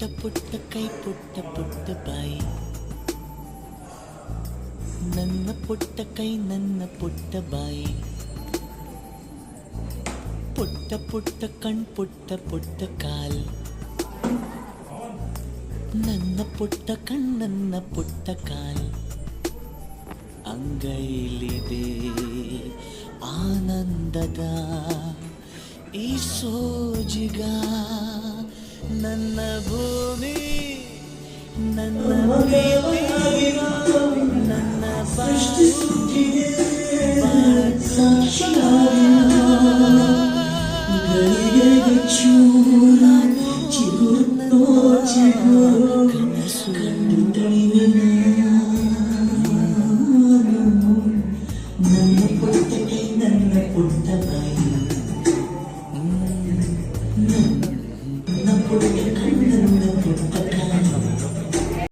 ಪುಟ್ಟ ಕೈ ಪುಟ್ಟ ಪುಟ್ಟ ಬಾಯಿ, ನನ್ನ ಪುಟ್ಟ ಕೈ ನನ್ನ ಪುಟ್ಟ ಬಾಯಿ, ಪುಟ್ಟ ಪುಟ್ಟ ಕಣ್ ಪುಟ್ಟ ಪುಟ್ಟ ಕಾಲ್, ನನ್ನ ಪುಟ್ಟ ಕಣ್ ನನ್ನ ಪುಟ್ಟ ಕಾಲ್, ಅಂಗೈಲಿದೆ ಆನಂದದ ಈ ಸೋಜಿಗ, ನನ್ನ ಭೂಮಿ ನನ್ನ ಪ್ರೀತಿ ನನ್ನ ಚೂರ ಚಿಗುರು